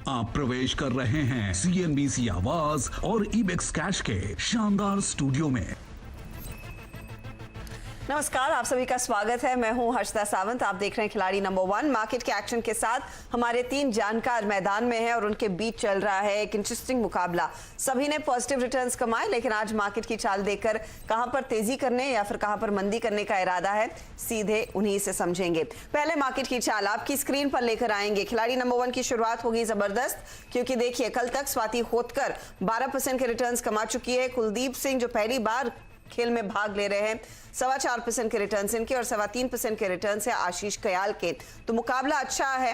आप प्रवेश कर रहे हैं CNBC आवाज और इबेक्स कैश के शानदार स्टूडियो में। नमस्कार, आप सभी का स्वागत है। मैं हूं हर्षदा सावंत। आप देख रहे हैं खिलाड़ी नंबर 1। मार्केट के एक्शन के साथ हमारे 3 जानकार मैदान में हैं और उनके बीच चल रहा है एक इंटरेस्टिंग मुकाबला। सभी ने पॉजिटिव रिटर्न्स कमाए, लेकिन आज मार्केट की चाल देखकर कहां पर तेजी करने या फिर कहां पर मंदी करने का इरादा है, सीधे उन्हीं से समझेंगे। पहले मार्केट की चाल आपकी स्क्रीन पर लेकर आएंगे। खिलाड़ी नंबर 1 की शुरुआत होगी जबरदस्त, क्योंकि देखिए कल तक स्वाति होतकर 12% के रिटर्न्स कमा चुकी है। कुलदीप सिंह जो पहली बार खेल में भाग ले रहे हैं, 4.25% के रिटर्न्स इनके और 3.25% के रिटर्न्स है आशीष कयाल के। तो मुकाबला अच्छा है।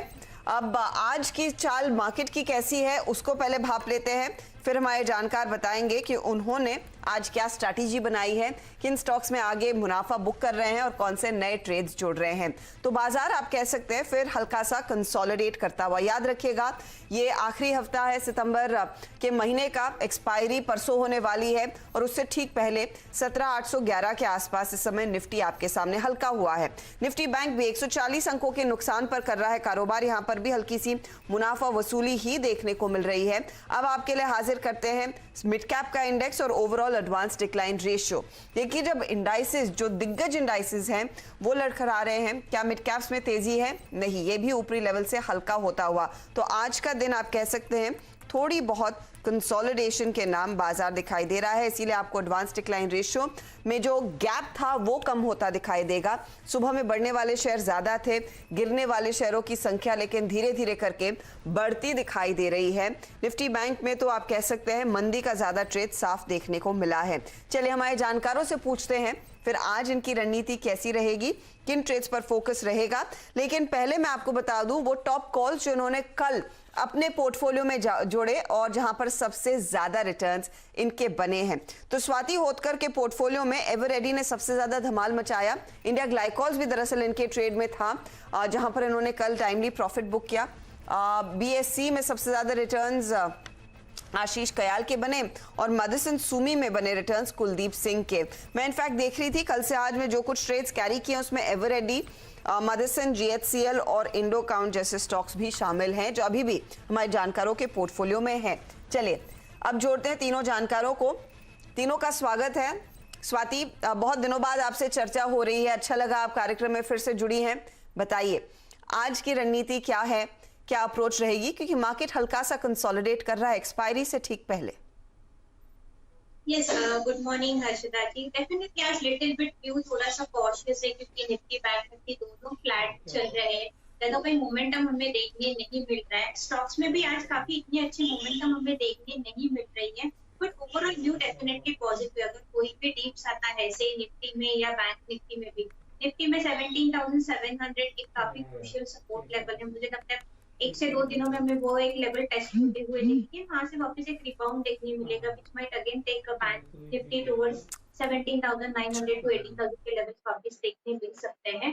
अब आज की चाल मार्केट की कैसी है उसको पहले भाप लेते हैं, फिर हमारे जानकार बताएंगे कि उन्होंने आज क्या स्ट्रैटेजी बनाई है, किन स्टॉक्स में आगे मुनाफा बुक कर रहे हैं और कौन से नए ट्रेड्स जोड़ रहे हैं। तो बाजार आप कह सकते हैं फिर हल्का सा कंसोलिडेट करता हुआ। याद रखिएगा ये आखिरी हफ्ता है सितंबर के महीने का, एक्सपायरी परसों होने वाली है और उससे ठीक पहले 17,811 के आसपास इस समय निफ्टी आपके सामने हल्का हुआ है। निफ्टी बैंक भी 140 अंकों के नुकसान पर कर रहा है कारोबार। यहाँ पर भी हल्की सी मुनाफा वसूली ही देखने को मिल रही है। अब आपके लिए हाजिर करते हैं मिड कैप का इंडेक्स और ओवरऑल एडवांस डिक्लाइन रेशियो। देखिए जब इंडाइसेस, जो दिग्गज इंडाइसेस हैं, वो लड़खड़ा रहे हैं, क्या मिड कैप्स में तेजी है? नहीं, ये भी ऊपरी लेवल से हल्का होता हुआ। तो आज का दिन आप कह सकते हैं थोड़ी बहुत कंसोलिडेशन के नाम बाजार दिखाई दे रहा है। इसीलिए आपको एडवांस डिक्लाइन रेशियो में जो गैप था वो कम होता दिखाई देगा। सुबह में बढ़ने वाले शेयर ज्यादा थे, गिरने वाले शेयरों की संख्या लेकिन धीरे धीरे करके बढ़ती दिखाई दे रही है। निफ्टी बैंक में तो आप कह सकते हैं मंदी का ज्यादा ट्रेड साफ देखने को मिला है। चलिए हमारे जानकारों से पूछते हैं फिर आज इनकी रणनीति कैसी रहेगी, किन ट्रेड्स पर फोकस रहेगा। लेकिन पहले मैं आपको बता दूं वो टॉप कॉल्स जो उन्होंने कल अपने पोर्टफोलियो में जोड़े और जहां पर सबसे ज्यादा रिटर्न्स इनके बने हैं। तो स्वाति होतकर के पोर्टफोलियो में एवरेडी ने सबसे ज्यादा धमाल मचाया। इंडिया ग्लाइकोल्स भी दरअसल इनके ट्रेड में था, जहां पर इन्होंने कल टाइमली प्रॉफिट बुक किया। BSC में सबसे ज्यादा रिटर्न्स आशीष कयाल के बने और मदरसन सुमी में बने रिटर्न्स कुलदीप सिंह के। मैं इनफैक्ट देख रही थी कल से आज में जो कुछ ट्रेड्स कैरी किए उसमें एवरेडी, मदरसन, GHCL और इंडो काउंट जैसे स्टॉक्स भी शामिल हैं जो अभी भी हमारे जानकारों के पोर्टफोलियो में हैं। चलिए अब जोड़ते हैं तीनों जानकारों को। तीनों का स्वागत है। स्वाति, बहुत दिनों बाद आपसे चर्चा हो रही है, अच्छा लगा आप कार्यक्रम में फिर से जुड़ी हैं। बताइए आज की रणनीति क्या है, क्या अप्रोच रहेगी, क्योंकि मार्केट हल्का सा कंसोलिडेट कर रहा है एक्सपायरी से ठीक पहले। Yes, good morning हर्षदा जी। डेफिनेटली आज लिटिल बिट व्यू थोड़ा सा कॉशियस है क्योंकि निफ्टी बैंक निफ्टी दोनों फ्लैट चल रहे हैं, ज्यादा कोई मोमेंटम हमें देखने नहीं मिल रहा है। स्टॉक्स में भी आज काफी इतनी अच्छी मोमेंटम हमें देखने नहीं मिल रही है, but overall view definitely positive. अगर कोई भी डिप्स आता है ऐसे निफ्टी में या बैंक निफ्टी में भी, निफ्टी में 17,700 एक काफी क्रूशियल सपोर्ट लेवल है। मुझे लगता है 1 से 2 दिनों में हमें वो एक लेवल टेस्ट होते हुए देखिए, वहां से वापस एक रिबाउंड देखने मिलेगा, which might again take a bank Nifty towards 17,900 to 18,000 के लेवल्स वापस देखने मिल सकते हैं।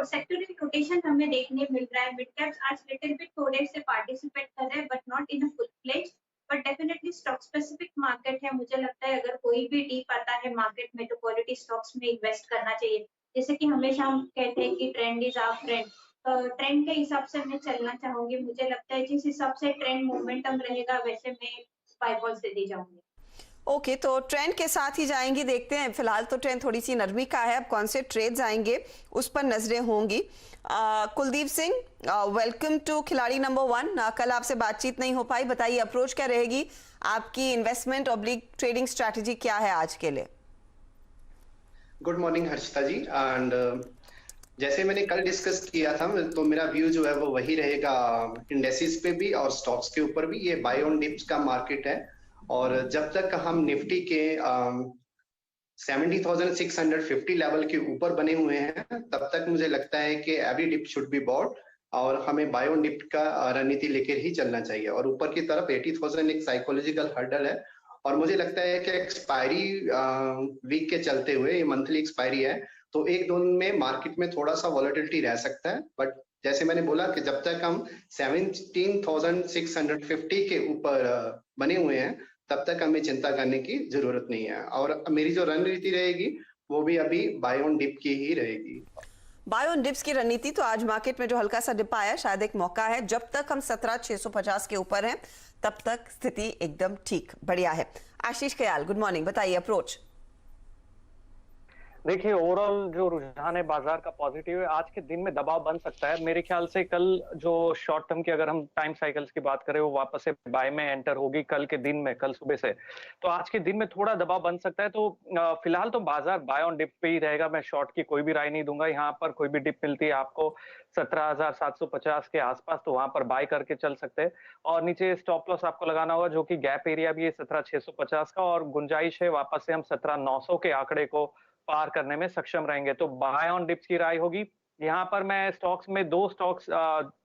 सेक्टोरल रोटेशन हमें देखने मिल रहा है। मिड कैप्स आज लिटिल बिट थोड़े से पार्टिसिपेट कर रहे हैं, but not in a full fledge, but definitely stock specific market है। मुझे लगता है अगर कोई भी डीप आता है मार्केट में तो क्वालिटी स्टॉक्स में इन्वेस्ट करना चाहिए। जैसे कि हमेशा हम कहते हैं कि trend is our friend, trend के हिसाब से मैं चलना चाहूंगी। मुझे लगता है जिस हिसाब से ट्रेंड मोमेंटम रहेगा वैसे मैं बाय कॉल्स दे दी जाऊंगी। ओके, तो ट्रेंड के साथ ही जाएंगी। देखते हैं, फिलहाल तो ट्रेंड थोड़ी सी नरमी का है, अब कौन से ट्रेड्स आएंगे उस पर नजरें होंगी। कुलदीप सिंह, वेलकम टू खिलाड़ी नंबर 1। कल आपसे बातचीत नहीं हो पाई, बताइए अप्रोच क्या रहेगी आपकी, इन्वेस्टमेंट ऑब्लिक ट्रेडिंग स्ट्रैटेजी क्या है आज के लिए? Good morning Harshita ji. And जैसे मैंने कल डिस्कस किया था तो मेरा व्यू जो है वो वही रहेगा इंडेसिस पे भी और स्टॉक्स के ऊपर भी। ये बाय ऑन डिप्स का मार्केट है और जब तक हम निफ्टी के 70,650 लेवल के ऊपर बने हुए हैं तब तक मुझे लगता है कि every dip should be bought और हमें बाय ऑन डिप का रणनीति लेकर ही चलना चाहिए। और ऊपर की तरफ 80,000 एक साइकोलॉजिकल हर्डल है और मुझे लगता है कि एक्सपायरी वीक के चलते हुए, ये मंथली एक्सपायरी है, तो 1-2 दिन में मार्केट में थोड़ा सा वॉलेटिलिटी रह सकता है। बट जैसे मैंने बोला कि जब तक हम 17,650 के ऊपर बने हुए हैं तब तक हमें चिंता करने की जरूरत नहीं है। और मेरी जो रणनीति रहेगी वो भी अभी बाय ऑन डिप की ही रहेगी। बाय ऑन डिप्स की रणनीति तो आज मार्केट में जो हल्का सा डिप आया शायद एक मौका है। जब तक हम 17,650 के ऊपर हैं तब तक स्थिति एकदम ठीक बढ़िया है। आशीष कयाल, गुड मॉर्निंग, बताइए अप्रोच। देखिए, ओवरऑल जो रुझान है बाजार का पॉजिटिव है। आज के दिन में दबाव बन सकता है। मेरे ख्याल से कल जो शॉर्ट टर्म की अगर हम टाइम साइकिल्स की बात करें वो वापस से बाय में एंटर होगी कल के दिन में, कल सुबह से। तो आज के दिन में थोड़ा दबाव बन सकता है। तो फिलहाल तो बाजार बाय ऑन डिप पे ही रहेगा। मैं शॉर्ट की कोई भी राय नहीं दूंगा। यहाँ पर कोई भी डिप मिलती है आपको 17,750 के आसपास, तो वहां पर बाय करके चल सकते हैं। और नीचे स्टॉप लॉस आपको लगाना होगा, जो कि गैप एरिया भी है 17,650 का, और गुंजाइश है वापस से हम 17,900 के आंकड़े को पार करने में सक्षम रहेंगे। तो बाय ऑन डिप्स की राय होगी। यहाँ पर मैं स्टॉक्स में 2 स्टॉक्स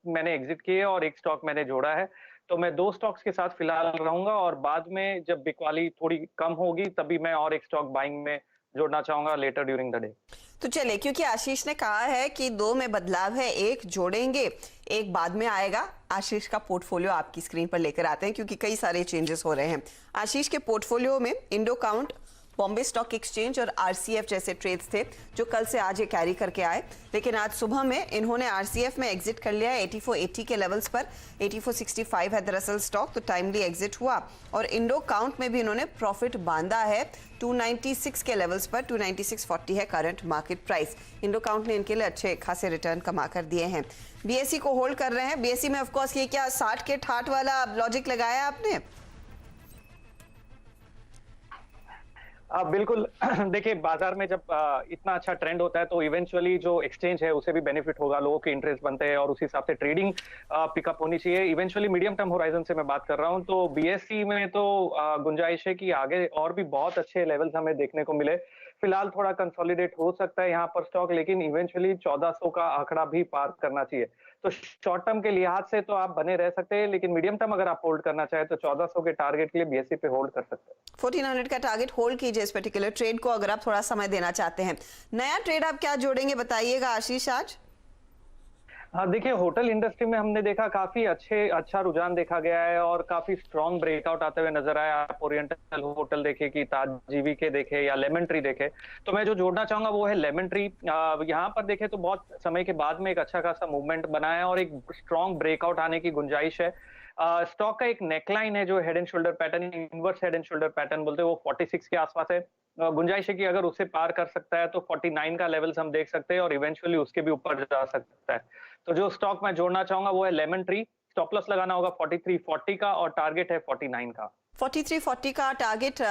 मैंने एग्जिट किए और 1 स्टॉक मैंने जोड़ा है। तो मैं 2 स्टॉक्स के साथ फिलहाल रहूंगा, और बाद में जब बिकवाली थोड़ी कम होगी तभी मैं और 1 स्टॉक बाइंग में जोड़ना चाहूंगा लेटर ड्यूरिंग द डे। तो चलिए, क्योंकि आशीष ने कहा है कि 2 में बदलाव है, 1 जोड़ेंगे, 1 बाद में आएगा। आशीष का पोर्टफोलियो आपकी स्क्रीन पर लेकर आते हैं क्योंकि कई सारे चेंजेस हो रहे हैं। आशीष के पोर्टफोलियो में Indo count, Bombay stock exchange और आरसीएफ जैसे ट्रेड्स थे जो कल से आज ये कैरी करके आए, लेकिन आज सुबह में इन्होंने आरसीएफ में एग्जिट कर लिया है 8480 के लेवल्स पर। 8465 है दरअसल स्टॉक, तो टाइमली एग्जिट हुआ। और इंडो काउंट में भी इन्होंने प्रॉफिट बांधा है 296 के लेवल्स पर। 296.40 है current market price. Indo count ने इनके लिए अच्छे खासे रिटर्न कमा कर दिए हैं। बीएसई को होल्ड कर रहे हैं। बीएसई में ऑफकोर्स ये क्या 60 के ठाठ वाला लॉजिक लगाया आपने? बिल्कुल। देखिए, बाजार में जब इतना अच्छा ट्रेंड होता है तो इवेंचुअली जो एक्सचेंज है उसे भी बेनिफिट होगा, लोगों के इंटरेस्ट बनते हैं और उस हिसाब से ट्रेडिंग पिकअप होनी चाहिए। इवेंचुअली मीडियम टर्म होराइजन से मैं बात कर रहा हूं, तो बीएसई में तो गुंजाइश है कि आगे और भी बहुत अच्छे लेवल्स हमें देखने को मिले। फिलहाल थोड़ा कंसोलिडेट हो सकता है यहाँ पर स्टॉक, लेकिन इवेंचुअली 1400 का आंकड़ा भी पार करना चाहिए। तो शॉर्ट टर्म के लिहाज से तो आप बने रह सकते हैं, लेकिन मीडियम टर्म अगर आप होल्ड करना चाहे तो 1400 के टारगेट के लिए बीएसई पे होल्ड कर सकते हैं। 1400 का टारगेट होल्ड कीजिए इस पर्टिकुलर ट्रेड को, अगर आप थोड़ा समय देना चाहते हैं। नया ट्रेड आप क्या जोड़ेंगे बताइएगा आशीष आज? हाँ, देखिए, होटल इंडस्ट्री में हमने देखा काफी अच्छा रुझान देखा गया है और काफी स्ट्रॉन्ग ब्रेकआउट आते हुए नजर आया। आप ओरिएंटल होटल देखे कि ताज जीवीके देखे या लेमन ट्री देखे, तो मैं जो जोड़ना चाहूंगा वो है लेमन ट्री। यहाँ पर देखे तो बहुत समय के बाद में एक अच्छा खासा मूवमेंट बना है और एक स्ट्रॉन्ग ब्रेकआउट आने की गुंजाइश है। स्टॉक का एक नेकलाइन है जो head and shoulder pattern, inverse head and shoulder pattern बोलते हैं, वो 46 के आसपास है। गुंजाइश है कि अगर उसे पार कर सकता है तो 49 का लेवल्स हम देख सकते हैं और इवेंचुअली उसके भी ऊपर जा सकता है। तो जो स्टॉक मैं जोड़ना चाहूंगा वो है लेमन ट्री। स्टॉप लॉस लगाना होगा 4340 का और टारगेट है 49 का। 4340 का टारगेट,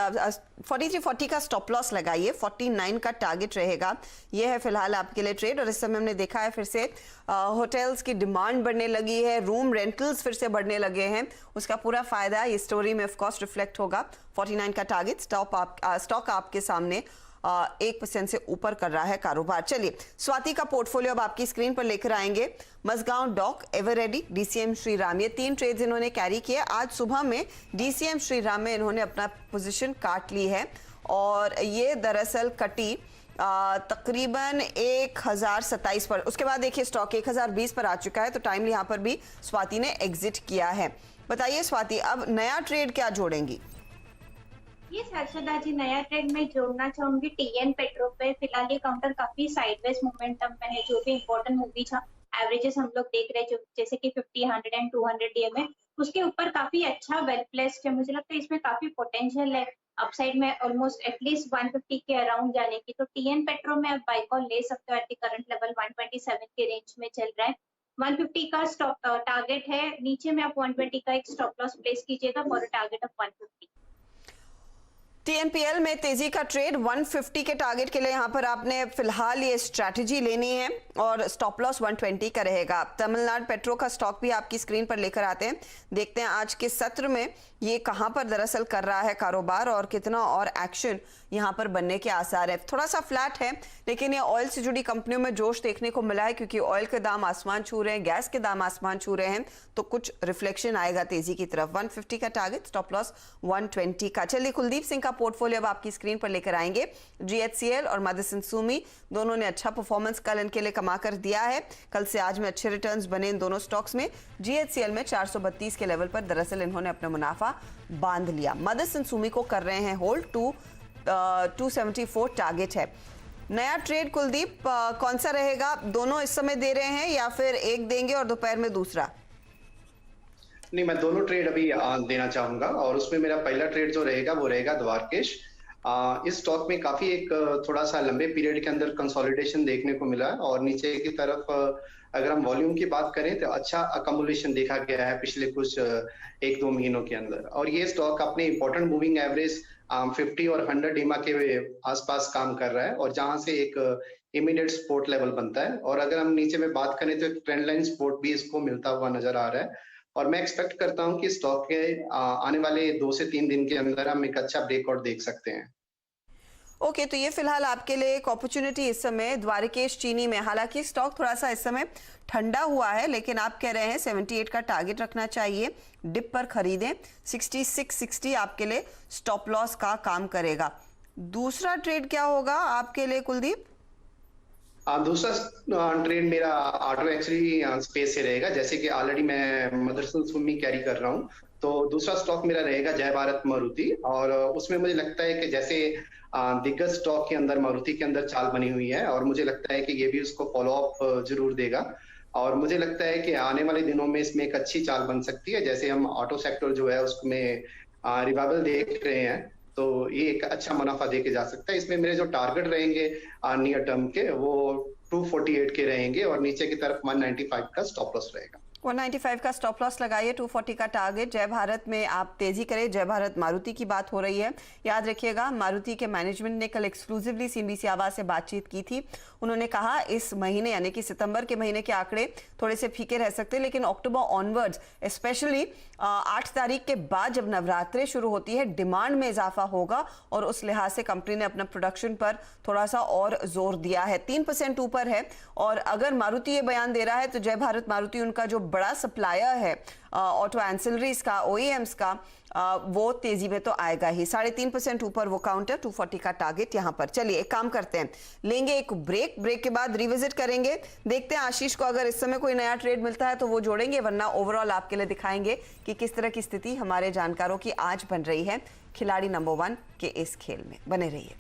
4340 का स्टॉप लॉस लगाइए, 49 का टारगेट रहेगा। ये है फिलहाल आपके लिए ट्रेड। और इस समय हमने देखा है फिर से होटल्स की डिमांड बढ़ने लगी है, रूम रेंटल्स फिर से बढ़ने लगे हैं, उसका पूरा फायदा ये स्टोरी में ऑफ कोर्स रिफ्लेक्ट होगा। 49 का टारगेट स्टॉक आपके सामने 1% से ऊपर कर रहा है कारोबार। चलिए, स्वाति का पोर्टफोलियो अब आपकी स्क्रीन पर लेकर आएंगे। Mazagon dock, Eveready, DCM Shriram, ये 3 ट्रेड्स इन्होंने कैरी किए। आज सुबह में डीसीएम श्रीराम में इन्होंने अपना पोजीशन काट ली है और ये दरअसल कटी तकरीबन 1027 पर। उसके बाद देखिए स्टॉक 1020 पर आ चुका है, तो टाइमली यहाँ पर भी स्वाति ने एग्जिट किया है। बताइए स्वाति, अब नया ट्रेड क्या जोड़ेंगी? ये हर्षदा जी, नया ट्रेड में जोड़ना चाहूंगी टीएन पेट्रो पे। फिलहाल ये काउंटर काफी साइडवेज मोमेंटम में है। जो भी इंपॉर्टेंट मूवी था एवरेजेस हम लोग देख रहे हैं, जो जैसे कि 50, 100 एंड 200 डीएमए, उसके ऊपर काफी अच्छा वेल प्लेस्ड है। मुझे लगता है इसमें काफी पोटेंशियल है अपसाइड में, ऑलमोस्ट एटलीस्ट 150 के अराउंड जाने की। तो टीएन पेट्रो में आप बाय कॉल ले सकते हो। एट द करंट लेवल 127 के रेंज में चल रहा है। 150 का स्टॉप टारगेट है। नीचे में आप 120 का एक स्टॉप लॉस प्लेस कीजिएगा for a target of 150। TNPL में तेजी का ट्रेड 150 के टारगेट के लिए यहाँ पर आपने फिलहाल ये स्ट्रैटेजी लेनी है और स्टॉप लॉस 120 का रहेगा। तमिलनाडु पेट्रो का स्टॉक भी आपकी स्क्रीन पर लेकर आते हैं। देखते हैं आज के सत्र में ये कहां पर दरअसल कर रहा है कारोबार और कितना और एक्शन यहां पर बनने के आसार है। थोड़ा सा फ्लैट है, लेकिन ये ऑयल से जुड़ी कंपनियों में जोश देखने को मिला है क्योंकि ऑयल के दाम आसमान छू रहे हैं, गैस के दाम आसमान छू रहे हैं, तो कुछ रिफ्लेक्शन आएगा तेजी की तरफ। 150 का टारगेट, स्टॉप लॉस 120 का। चलिए, कुलदीप सिंह का पोर्टफोलियो अब आपकी स्क्रीन पर लेकर आएंगे। जीएचसीएल और मदरसन सुमी दोनों ने अच्छा परफॉर्मेंस कल इनके लिए कमा कर दिया है। कल से आज में अच्छे रिटर्न्स बने इन दोनों स्टॉक्स में। जीएचसीएल में 432 के लेवल पर दरअसल इन्होंने अपना मुनाफा बांध लिया। मदरसन सुमी को कर रहे हैं होल्ड, 274 टारगेट है। नया ट्रेड कुलदीप कौन सा रहेगा? दोनों इस समय दे रहे हैं या फिर एक देंगे और दोपहर में दूसरा? नहीं, मैं दोनों ट्रेड अभी देना चाहूंगा और उसमें मेरा पहला ट्रेड जो रहेगा वो रहेगा द्वारकेश। इस स्टॉक में काफी एक थोड़ा सा लंबे पीरियड के अंदर कंसोलिडेशन देखने को मिला है और नीचे की तरफ अगर हम वॉल्यूम की बात करें तो अच्छा अकमुलेशन देखा गया है पिछले कुछ 1-2 महीनों के अंदर। और ये स्टॉक अपने इंपॉर्टेंट मूविंग एवरेज 50 और 100 EMA के आसपास काम कर रहा है और जहां से एक इमीडिएट सपोर्ट लेवल बनता है। और अगर हम नीचे में बात करें तो एक ट्रेंड लाइन सपोर्ट भी इसको मिलता हुआ नजर आ रहा है और मैं एक्सपेक्ट करता हूं कि स्टॉक के आने वाले 2 से 3 दिन के अंदर हम एक अच्छा ब्रेकआउट देख सकते हैं। ओके, तो ये फिलहाल आपके लिए एक अपॉर्चुनिटी इस समय द्वारकेश चीनी में। हालांकि स्टॉक थोड़ा सा इस समय ठंडा हुआ है, लेकिन आप कह रहे हैं 78 का टारगेट रखना चाहिए, डिप पर खरीदें। 6660 आपके लिए स्टॉप लॉस का काम करेगा। दूसरा ट्रेड क्या होगा आपके लिए कुलदीप? दूसरा ट्रेड मेरा ऑटो एक्चुअली स्पेस से रहेगा। जैसे कि ऑलरेडी मैं मदरसन सुमी कैरी कर रहा हूँ, तो दूसरा स्टॉक मेरा रहेगा जय भारत मारुति। और उसमें मुझे लगता है कि जैसे दिग्गज स्टॉक के अंदर मारुति के अंदर चाल बनी हुई है और मुझे लगता है कि ये भी उसको फॉलो अप जरूर देगा और मुझे लगता है कि आने वाले दिनों में इसमें एक अच्छी चाल बन सकती है। जैसे हम ऑटो सेक्टर जो है उसमें रिवाइवल देख रहे हैं, तो ये एक अच्छा मुनाफा देके जा सकता है। इसमें मेरे जो टारगेट रहेंगे नियर टर्म के वो 248 के रहेंगे और नीचे की तरफ 195 का स्टॉप लॉस रहेगा। 195 का स्टॉप लॉस लगाइए, 240 का टारगेट। जय भारत में आप तेजी करें। जय भारत मारुति की बात हो रही है, याद रखिएगा मारुति के मैनेजमेंट ने कल एक्सक्लूसिवली CNBC आवाज से बातचीत की थी। उन्होंने कहा इस महीने यानी कि सितंबर के महीने के आंकड़े थोड़े से फीके रह सकते हैं, लेकिन अक्टूबर ऑनवर्ड्स स्पेशली 8 तारीख के बाद जब नवरात्रे शुरू होती है डिमांड में इजाफा होगा और उस लिहाज से कंपनी ने अपना प्रोडक्शन पर थोड़ा सा और जोर दिया है। 3% ऊपर है और अगर मारुति ये बयान दे रहा है तो जय भारत मारुति उनका जो बड़ा सप्लायर है ऑटो एंसिलरीज का, OEMs का, वो तेजी में तो आएगा ही। 3.5% ऊपर वो काउंटर, 240 का टारगेट यहां पर। चलिए एक काम करते हैं, लेंगे एक ब्रेक के बाद रिविजिट करेंगे। देखते हैं आशीष को अगर इस समय कोई नया ट्रेड मिलता है तो वो जोड़ेंगे, वरना ओवरऑल आपके लिए दिखाएंगे कि किस तरह की स्थिति हमारे जानकारों की आज बन रही है खिलाड़ी नंबर 1 के इस खेल में। बने रहिए।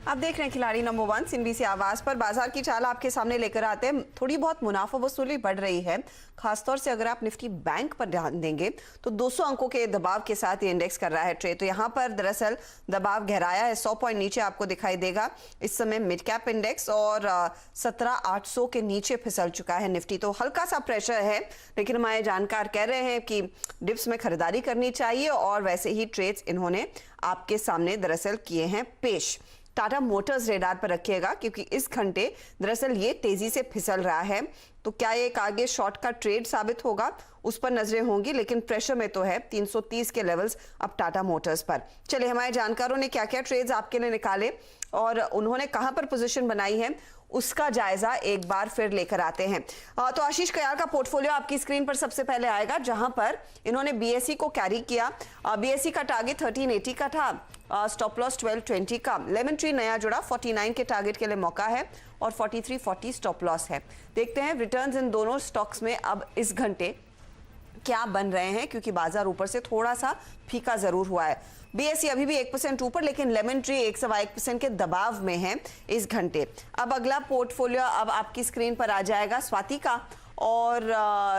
आप देख रहे हैं खिलाड़ी नंबर 1 CNBC आवाज पर। बाजार की चाल आपके सामने लेकर आते हैं। थोड़ी बहुत मुनाफा वसूली बढ़ रही है, खासतौर से अगर आप निफ्टी बैंक पर ध्यान देंगे तो 200 अंकों के दबाव के साथ ये इंडेक्स कर रहा है ट्रेड। तो यहाँ पर दरअसल दबाव गहराया है, 100 पॉइंट नीचे आपको दिखाई देगा इस समय मिड कैप इंडेक्स और 17,800 के नीचे फिसल चुका है निफ्टी। तो हल्का सा प्रेशर है, लेकिन हमारे जानकार कह रहे हैं कि डिप्स में खरीदारी करनी चाहिए और वैसे ही ट्रेड्स इन्होंने आपके सामने दरअसल किए हैं पेश। टाटा मोटर्स रेडार पर रखिएगा क्योंकि इस घंटे दरअसल ये तेजी से फिसल रहा है, तो क्या ये एक आगे शॉर्ट का ट्रेड साबित होगा उस पर नजरें होंगी, लेकिन प्रेशर में तो है 330 के लेवल्स अब टाटा मोटर्स पर। चलिए हमारे जानकारों ने क्या क्या ट्रेड्स आपके लिए निकाले और उन्होंने कहां पर पोजीशन बनाई है उसका जायजा एक बार फिर लेकर आते हैं। तो आशीष कयाल का पोर्टफोलियो आपकी स्क्रीन पर सबसे पहले आएगा, जहां पर इन्होंने BSE को कैरी किया। BSE का टारगेट 1380 का था, स्टॉप लॉस 1220 का। लेमन ट्री नया जुड़ा, 49 के टारगेट के लिए मौका है और 4340 स्टॉप लॉस है। देखते हैं रिटर्न्स इन दोनों स्टॉक्स में अब इस घंटे क्या बन रहे हैं, क्योंकि बाजार ऊपर से थोड़ा सा फीका जरूर हुआ है। BSE अभी भी 1% ऊपर, लेकिन लेमन ट्री 1.1% के दबाव में है इस घंटे। अब अगला पोर्टफोलियो अब आपकी स्क्रीन पर आ जाएगा स्वाति का, और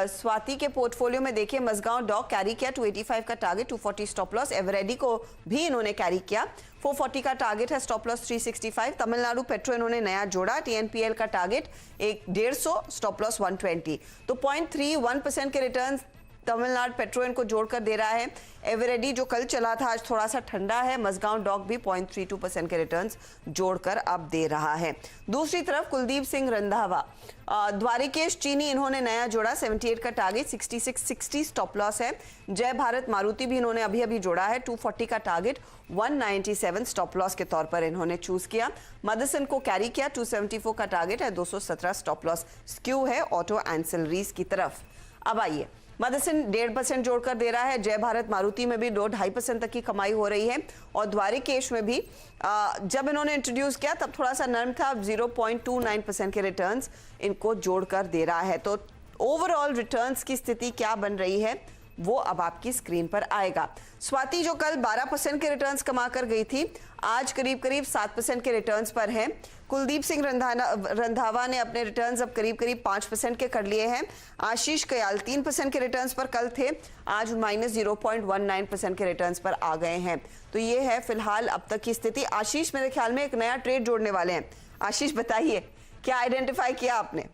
स्वाति के पोर्टफोलियो में देखिए मजगांव डॉक कैरी किया, 285 का टारगेट, 240 स्टॉप लॉस। एवरेडी को भी इन्होंने कैरी किया, 440 का टारगेट है, स्टॉप लॉस 365। तमिलनाडु पेट्रो इन्होंने नया जोड़ा, TNPL का टारगेट 150, स्टॉप लॉस 120। तो 0.31% के रिटर्न तमिलनाडु पेट्रो इनको जोड़कर दे रहा है। एवरेडी जो कल चला था आज थोड़ा सा ठंडा है। मजगांव डॉक भी 0.32% के रिटर्न्स जोड़कर अब दे रहा है। दूसरी तरफ कुलदीप सिंह रंधावा, द्वारिकेश चीनी इन्होंने नया जोड़ा, 78 का टारगेट, 6660 स्टॉप लॉस है। जय भारत मारुति भी इन्होंने अभी अभी जोड़ा है, 240 का टारगेट, 197 स्टॉप लॉस के तौर पर इन्होंने चूज किया। मदरसन को कैरी किया, 274 का टारगेट है, 217 स्टॉप लॉस। स्क्यू है ऑटो एंसिलरीज की तरफ। अब आइए मदरसन 1.5% जोड़कर दे रहा है। जय भारत मारुति में भी 2-2.5% तक की कमाई हो रही है। और द्वारिकेश में भी जब इन्होंने इंट्रोड्यूस किया तब थोड़ा सा नर्म था, 0.29% के रिटर्न्स इनको जोड़कर दे रहा है। तो ओवरऑल रिटर्न्स की स्थिति क्या बन रही है वो अब आपकी स्क्रीन पर आएगा। स्वाति जो कल 12% के रिटर्न्स कमा कर गई थी, आज करीब करीब 7% के रिटर्न्स पर है। कुलदीप सिंह रंधावा ने अपने रिटर्न्स अब करीब करीब 5% के कर लिए हैं। आशीष कयाल 3% के रिटर्न्स पर कल थे, आज -0.19% के रिटर्न्स पर आ गए हैं। तो ये है फिलहाल अब तक की स्थिति। आशीष मेरे ख्याल में एक नया ट्रेड जोड़ने वाले हैं। आशीष बताइए क्या आइडेंटिफाई किया आपने?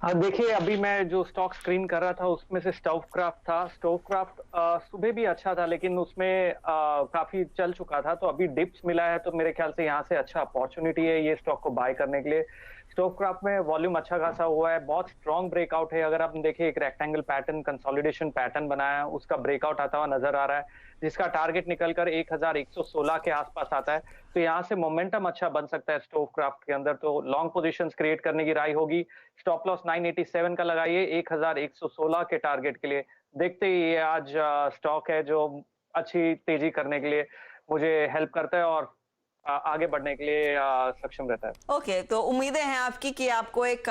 हाँ देखिए, अभी मैं जो स्टॉक स्क्रीन कर रहा था उसमें से स्टोवक्राफ्ट था। स्टोवक्राफ्ट सुबह भी अच्छा था लेकिन उसमें काफी चल चुका था, तो अभी डिप्स मिला है, तो मेरे ख्याल से यहाँ से अच्छा अपॉर्चुनिटी है ये स्टॉक को बाय करने के लिए। स्टोवक्राफ्ट में वॉल्यूम अच्छा खासा हुआ है, बहुत स्ट्रॉन्ग ब्रेकआउट है। अगर आप देखिए एक रेक्टेंगल पैटर्न, कंसोलिडेशन पैटर्न बनाया, उसका ब्रेकआउट आता हुआ नजर आ रहा है, जिसका टारगेट निकलकर 1116 के आसपास आता है। तो यहाँ से मोमेंटम अच्छा बन सकता है स्टोवक्राफ्ट के अंदर, तो लॉन्ग पोजीशंस क्रिएट करने की राय होगी। स्टॉप लॉस 987 का लगाइए 1116 के टारगेट के लिए। देखते ही ये आज स्टॉक है जो अच्छी तेजी करने के लिए मुझे हेल्प करता है और आगे बढ़ने के लिए सक्षम रहता है। ओके, तो उम्मीदें हैं आपकी कि आपको एक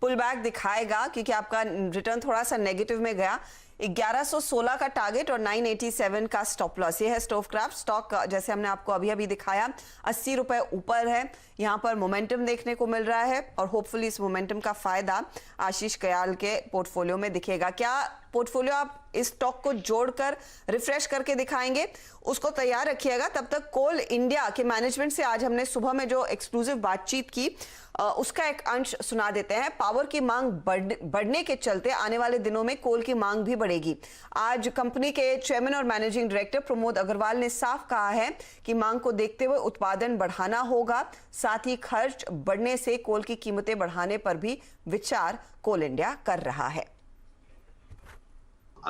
पुल बैक दिखाएगा, क्योंकि आपका रिटर्न थोड़ा सा नेगेटिव में गया। 1116 का टारगेट और 987 का स्टॉप लॉस। ये है स्टोवक्राफ्ट स्टॉक, जैसे हमने आपको अभी अभी दिखाया 80 रुपए ऊपर है। यहाँ पर मोमेंटम देखने को मिल रहा है और होपफुली इस मोमेंटम का फायदा आशीष कयाल के पोर्टफोलियो में दिखेगा। क्या पोर्टफोलियो आप इस स्टॉक को जोड़कर रिफ्रेश करके दिखाएंगे, उसको तैयार रखिएगा। तब तक कोल इंडिया के मैनेजमेंट से आज हमने सुबह में जो एक्सक्लूसिव बातचीत की उसका एक अंश सुना देते हैं। पावर की मांग बढ़ने के चलते आने वाले दिनों में कोल की मांग भी बढ़ेगी। आज कंपनी के चेयरमैन और मैनेजिंग डायरेक्टर प्रमोद अग्रवाल ने साफ कहा है कि मांग को देखते हुए उत्पादन बढ़ाना होगा, साथ ही खर्च बढ़ने से कोल की कीमतें बढ़ाने पर भी विचार कोल इंडिया कर रहा है।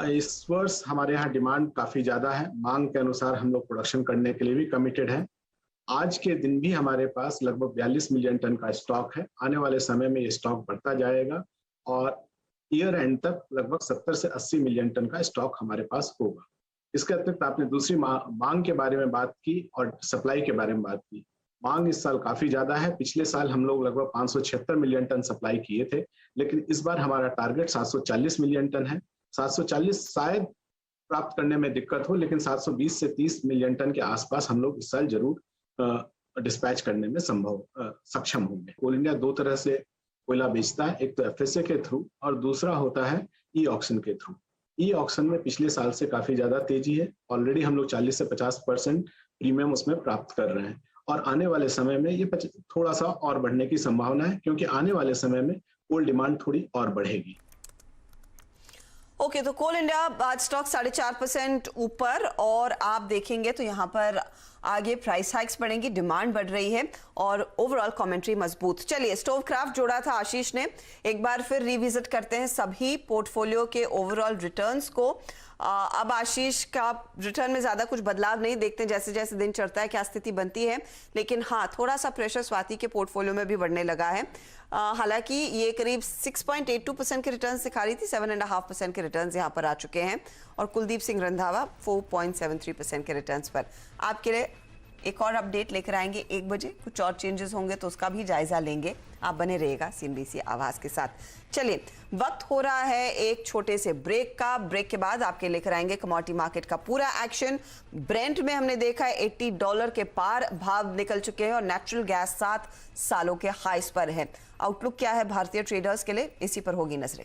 इस वर्ष हमारे यहाँ डिमांड काफी ज्यादा है, मांग के अनुसार हम लोग प्रोडक्शन करने के लिए भी कमिटेड हैं। आज के दिन भी हमारे पास लगभग 42 मिलियन टन का स्टॉक है। आने वाले समय में ये स्टॉक बढ़ता जाएगा और ईयर एंड तक लगभग 70 से 80 मिलियन टन का स्टॉक हमारे पास होगा। इसके अतिरिक्त आपने दूसरी मांग के बारे में बात की और सप्लाई के बारे में बात की। मांग इस साल काफी ज्यादा है। पिछले साल हम लोग लगभग 576 मिलियन टन सप्लाई किए थे, लेकिन इस बार हमारा टारगेट 740 मिलियन टन है। 740 शायद प्राप्त करने में दिक्कत हो, लेकिन 720 से 30 मिलियन टन के आसपास हम लोग इस साल जरूर डिस्पैच करने में सक्षम होंगे। कोल इंडिया दो तरह से कोयला बेचता है, एक तो एफएसए के थ्रू और दूसरा होता है ई ऑक्शन के थ्रू। ई ऑक्शन में पिछले साल से काफी ज्यादा तेजी है। ऑलरेडी हम लोग 40 से 50% प्रीमियम उसमें प्राप्त कर रहे हैं और आने वाले समय में ये थोड़ा सा और बढ़ने की संभावना है, क्योंकि आने वाले समय में कोल डिमांड थोड़ी और बढ़ेगी। ओके, तो कोल इंडिया आज स्टॉक 4.5% ऊपर और आप देखेंगे तो यहाँ पर आगे प्राइस हाइक्स बढ़ेंगी, डिमांड बढ़ रही है और ओवरऑल कमेंट्री मजबूत। चलिए, स्टोवक्राफ्ट जोड़ा था आशीष ने, एक बार फिर रिविजिट करते हैं सभी पोर्टफोलियो के ओवरऑल रिटर्न्स को। अब आशीष का रिटर्न में ज्यादा कुछ बदलाव नहीं देखते, जैसे जैसे दिन चढ़ता है क्या स्थिति बनती है, लेकिन हाँ थोड़ा सा प्रेशर स्वाति के पोर्टफोलियो में भी बढ़ने लगा है। हालांकि ये करीब 6.82% के रिटर्न दिखा रही थी, 7.5% के रिटर्न यहाँ पर आ चुके हैं और कुलदीप सिंह रंधावा 4.73% के रिटर्न पर। आपके लिए एक और अपडेट लेकर आएंगे 1 बजे, कुछ और चेंजेस होंगे तो उसका भी जायजा लेंगे। आप बने रहिएगा सीएनबीसी आवाज के साथ। चलिए, वक्त हो रहा है एक छोटे से ब्रेक का। ब्रेक के बाद आपके लेकर आएंगे कमोडिटी मार्केट का पूरा एक्शन। ब्रेंट में हमने देखा है $80 के पार भाव निकल चुके हैं और नेचुरल गैस 7 सालों के हाईस पर है। आउटलुक क्या है भारतीय ट्रेडर्स के लिए, इसी पर होगी नजरें।